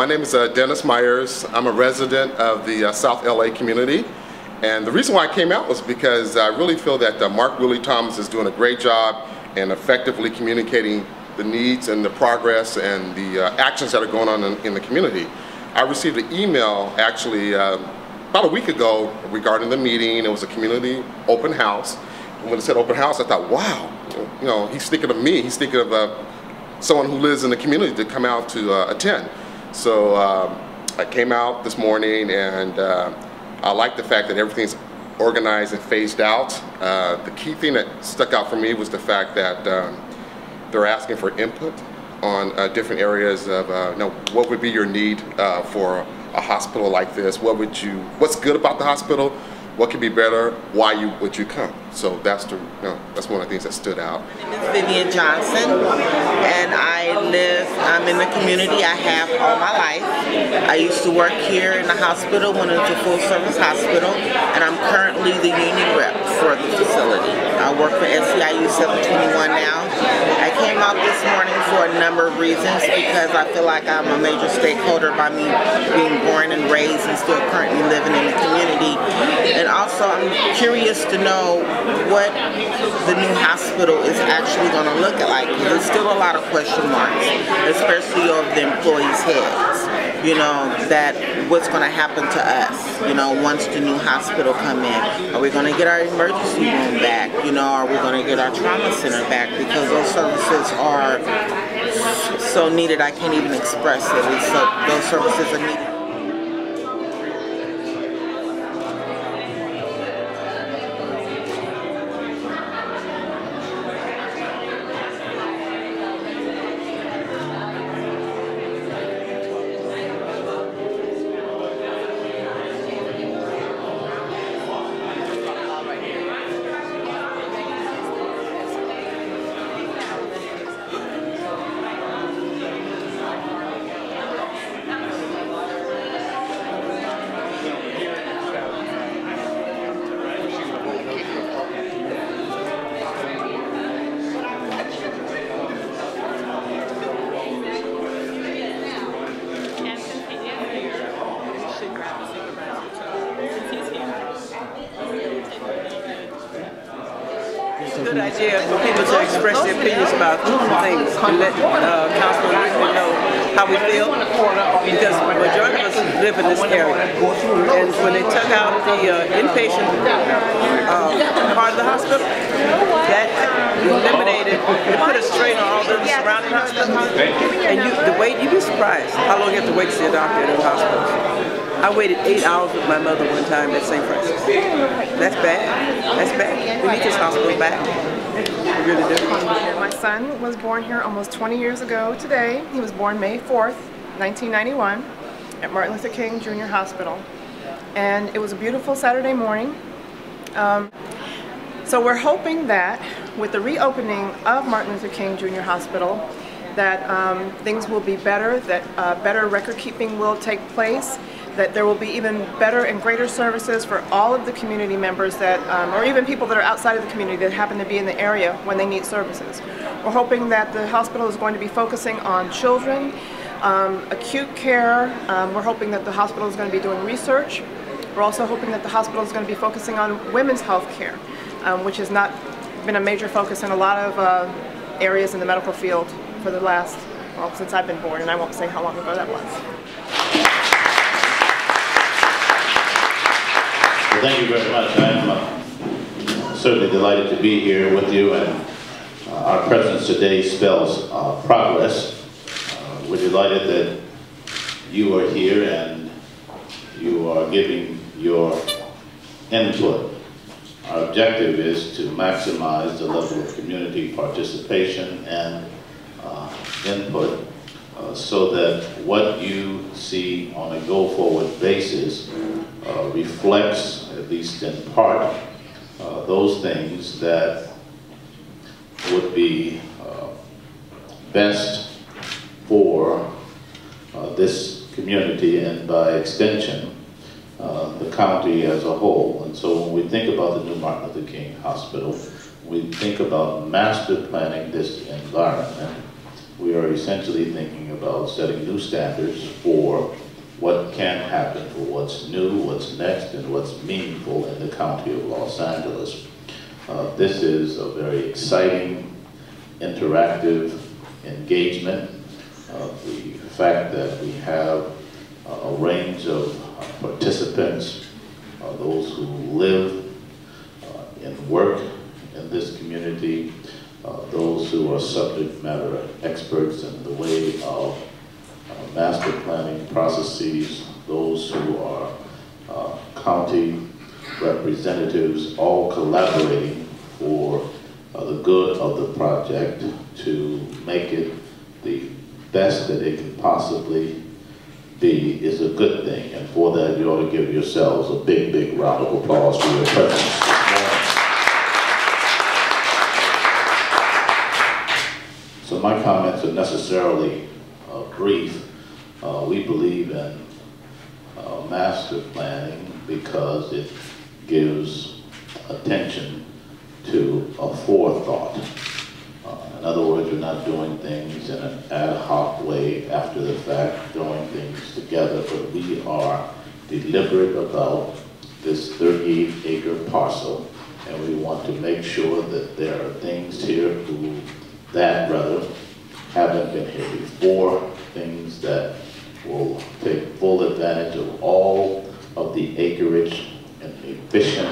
My name is Dennis Myers. I'm a resident of the South LA community. And the reason why I came out was because I really feel that Mark Ridley-Thomas is doing a great job in effectively communicating the needs and the progress and the actions that are going on in the community. I received an email actually about a week ago regarding the meeting. It was a community open house. And when it said open house, I thought, wow, you know, he's thinking of me. He's thinking of someone who lives in the community to come out to attend. So I came out this morning, and I like the fact that everything's organized and phased out. The key thing that stuck out for me was the fact that they're asking for input on different areas of you know, what would be your need for a hospital like this? What's good about the hospital? What could be better? Why would you come? So that's that's one of the things that stood out. My name is Vivian Johnson, and I'm in the community. I have all my life. I used to work here in the hospital when it was a full-service hospital, and I'm currently the union rep for the facility. I work for SEIU 721 now. I came out this morning for a number of reasons, because I feel like I'm a major stakeholder by me being born and raised and still currently living in the community. And also, I'm curious to know what the new hospital is actually going to look like. There's still a lot of question marks, especially over the employees' heads. You know, that what's going to happen to us, you know, once the new hospital come in. Are we going to get our emergency room back? You know, are we going to get our trauma center back? Because those services are so needed, I can't even express it. Those services are needed. Good idea for people to express their opinions about things and let councilmen know how we feel, because the majority of us live in this area. And when they took out the inpatient part of the hospital, that eliminated, it put a strain on all the surrounding hospitals. And you'd be surprised how long you have to wait to see a doctor in the hospitals. I waited 8 hours with my mother one time at St. Francis. That's bad. That's bad. We need this hospital back. We really do. My son was born here almost 20 years ago today. He was born May 4th, 1991 at Martin Luther King Jr. Hospital. And it was a beautiful Saturday morning. So we're hoping that with the reopening of Martin Luther King Jr. Hospital, that things will be better, that better record keeping will take place, that there will be even better and greater services for all of the community members that, or even people that are outside of the community that happen to be in the area when they need services. We're hoping that the hospital is going to be focusing on children, acute care. We're hoping that the hospital is going to be doing research. We're also hoping that the hospital is going to be focusing on women's health care, which has not been a major focus in a lot of areas in the medical field for the last, well, since I've been born, and I won't say how long ago that was. Well, thank you very much. I'm certainly delighted to be here with you, and our presence today spells progress. We're delighted that you are here and you are giving your input. Our objective is to maximize the level of community participation and input so that what you see on a go-forward basis reflects, at least in part, those things that would be best for this community and by extension the county as a whole. And so when we think about the new Martin Luther King Hospital, we think about master planning this environment we are essentially thinking about setting new standards for what can happen, for what's new, what's next, and what's meaningful in the county of Los Angeles. This is a very exciting, interactive engagement. The fact that we have a range of participants, those who live and work in this community, those who are subject matter experts in the way of master planning processes, those who are county representatives, all collaborating for the good of the project to make it the best that it can possibly be is a good thing. And for that, you ought to give yourselves a big, big round of applause for your presence this morning. So my comments are necessarily brief. We believe in master planning because it gives attention to a forethought. In other words, we're not doing things in an ad hoc way after the fact, throwing things together, but we are deliberate about this 38-acre parcel, and we want to make sure that there are things here that haven't been here before, things that will take full advantage of all of the acreage in an efficient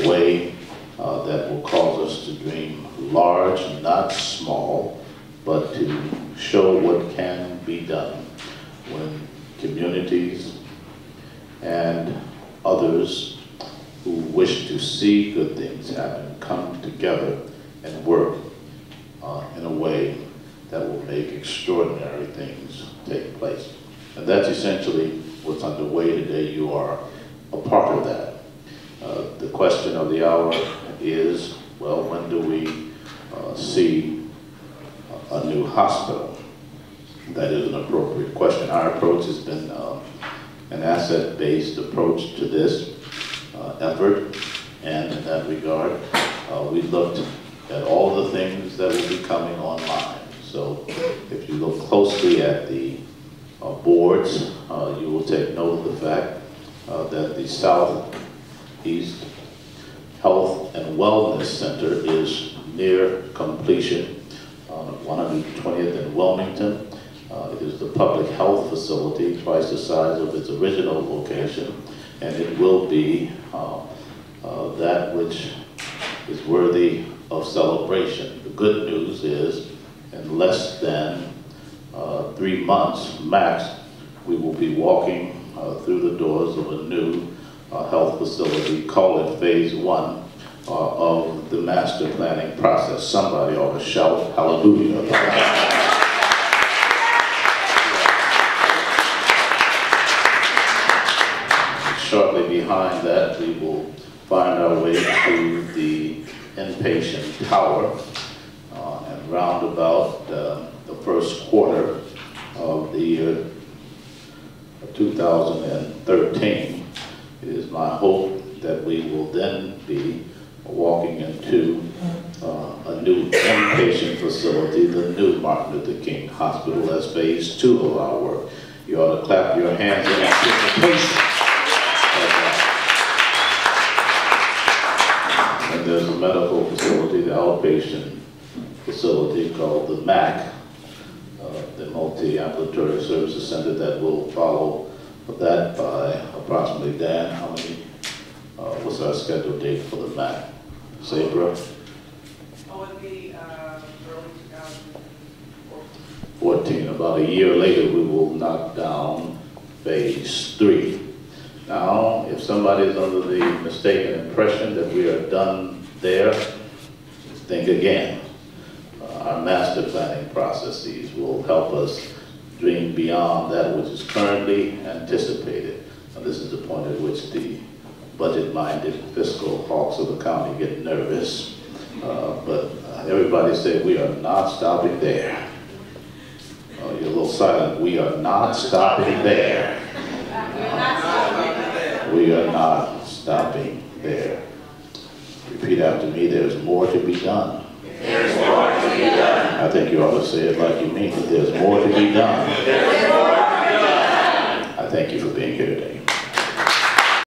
way that will cause us to dream large, not small, but to show what can be done when communities and others who wish to see good things happen come together and work in a way that will make extraordinary things take place. And that's essentially what's underway today. You are a part of that. The question of the hour is, well, when do we see a new hospital? That is an appropriate question. Our approach has been an asset-based approach to this effort, and in that regard, we looked at all the things that will be coming online. So if you look closely at the boards, you will take note of the fact that the Southeast Health and Wellness Center is near completion on 120th and Wilmington. It is the public health facility, twice the size of its original location, and it will be that which is worthy of celebration. The good news is, in less than 3 months max, we will be walking through the doors of a new health facility. Call it phase 1 of the master planning process. Somebody ought to shout hallelujah. Shortly behind that, we will find our way to the inpatient tower, and round about the first quarter of the year 2013, it is my hope that we will then be walking into a new inpatient facility, the new Martin Luther King Hospital, as phase 2 of our work. You ought to clap your hands in anticipation. And there's a medical facility, the outpatient facility called the MAC, the Multi-Ambulatory Services Center, that will follow that by approximately, Dan, how many, what's our scheduled date for the MAC? Sabra? Oh, it'll be early 2014. About a year later, we will knock down phase 3. Now, if somebody is under the mistaken impression that we are done there, think again. Our master planning processes will help us dream beyond that which is currently anticipated. And this is the point at which the budget-minded fiscal hawks of the county get nervous. But everybody say, we are not stopping there. You're a little silent. We are not stopping there. We are not stopping there. Repeat after me, there's more to be done. There's more to be I think you ought to say it like you mean it. There's more to be done. I thank you for being here today.